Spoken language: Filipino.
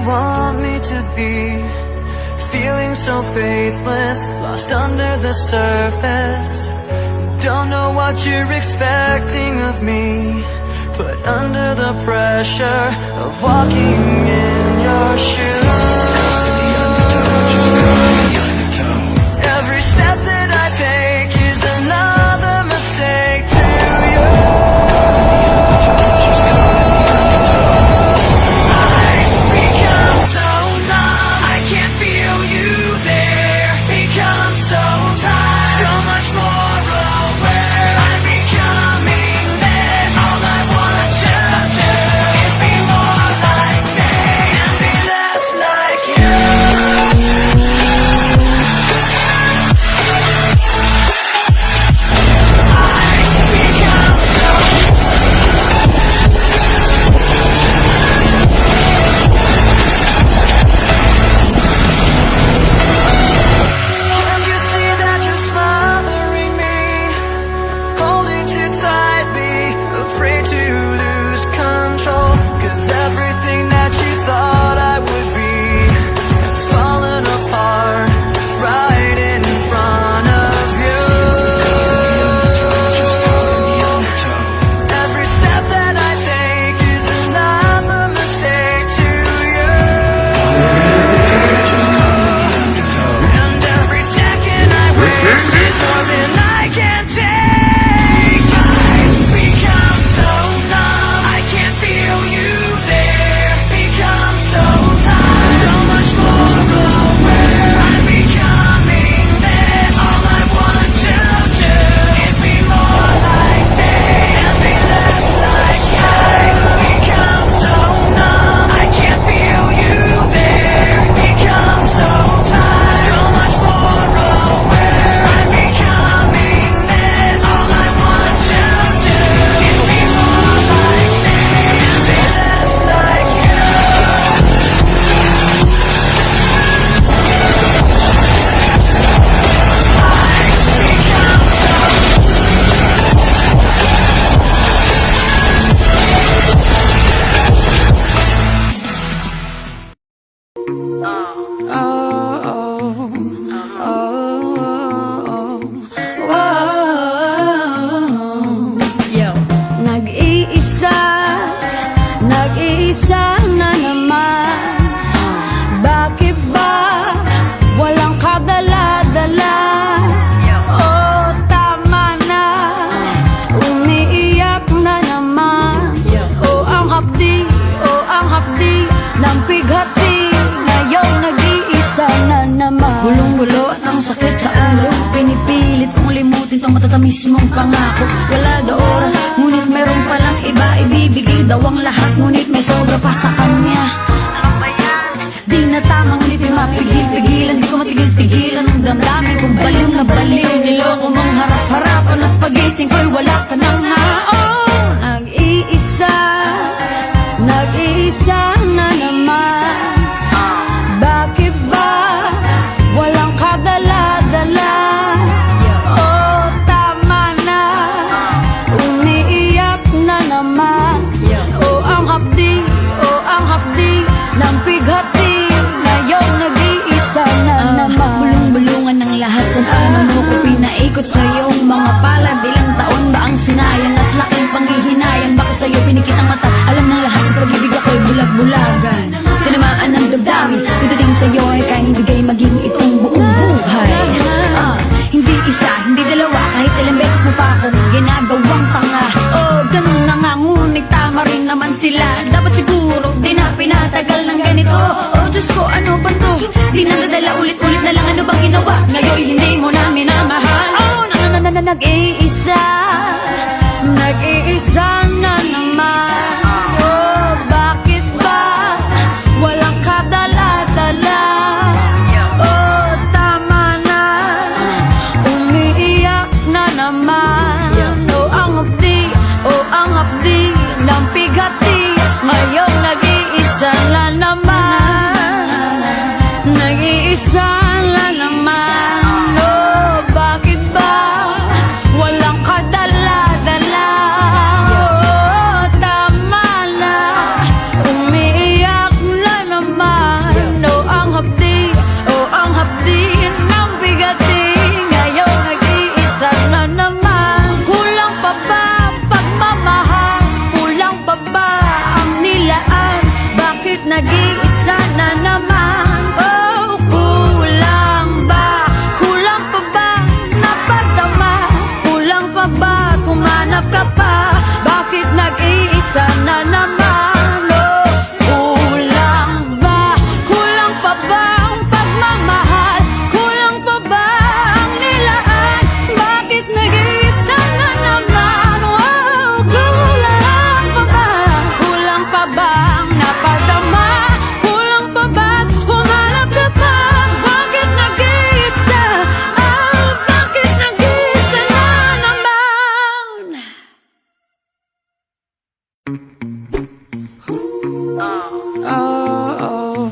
want me to be? Feeling so faithless, lost under the surface. Don't know what you're expecting of me, put under the pressure of walking in your shoes. Every step that I take is another mistake to you. I've become so numb, I can't feel you there. Become so tired, so much more aware. I'm becoming this. All I want to do is be more like me and be less like you. Can't you see that you're smothering me, holding too tightly, afraid to lose control? 'Cause everything that you thought I would be has fallen apart right in front of you. Every step that I take is another mistake to you. And every second I waste is more than I can take. I've become so numb, I can't feel you there. Become so tired, so much more aware. I'm becoming this. All I want to do is be more like me and be less like you. I've become so numb, I can't feel you there. Become so tired, so much more aware. I'm becoming this. All I want to do is be more like me and be less like you. Yo, nag-iisa na naman. Bakit ba walang kadala-dala? Oh, tama na, umiiyak na naman. Oh, ang hapdi ng pighati, ngayon nag-iisa na naman. Gulong-gulo at ang sakit sa ulo, pinipilit kong limutin tong matatamis mong pangako. Wala daw oras, ngunit meron palang iba. Ibibigay daw ang lahat, ngunit may sobra pa sa kanya. Di na tama, ngunit di mapigil-pigilan. Di ko matigil-tigilan ang damdamin kong baliw na baliw. Niloko mong harap-harapan at pagising ko'y wala ka na nga. Oh, nag-iisa na naman. Bakit ba walang kadala-dala? Oh, tama na, umiiyak na naman. Oh, ang hapdi ng pighati, ngayon nag-iisa na naman. Bulong-bulungan ng lahat kung paano mo ko pinaikot sa iyong mga palad. Ilang taon ba ang sinayang at laking panghihinayang? Bakit sa'yo pinikit ang mata? Alam ng lahat sa pag-ibig ako'y bulag-bulagan. Tinamaan ng damdamin, pagdating sa'yo ay kayang ibigay maging itong buong buhay. Hindi isa, hindi dalawa, kahit ilang beses mo pa akong ginagawang tanga. Oh, ganun na nga, ngunit tama rin naman sila. Dapat siguro di na pinatagal ng ganito. Oh, Diyos ko, ano ba to? Di na nadala, ulit-ulit na lang, ano bang ginawa? Ngayon hindi mo na minamahal. Oh, nag-iisa na naman. Oh, bakit ba walang kadala-dala? Oh, tama na, umiiyak na naman. Oh, ang hapdi ng pighati, ngayon nag-iisa na naman. Nag-iisa na naman. Oh, bakit ba walang kadala-dala? Oh, tama na, umiiyak na naman. Oh,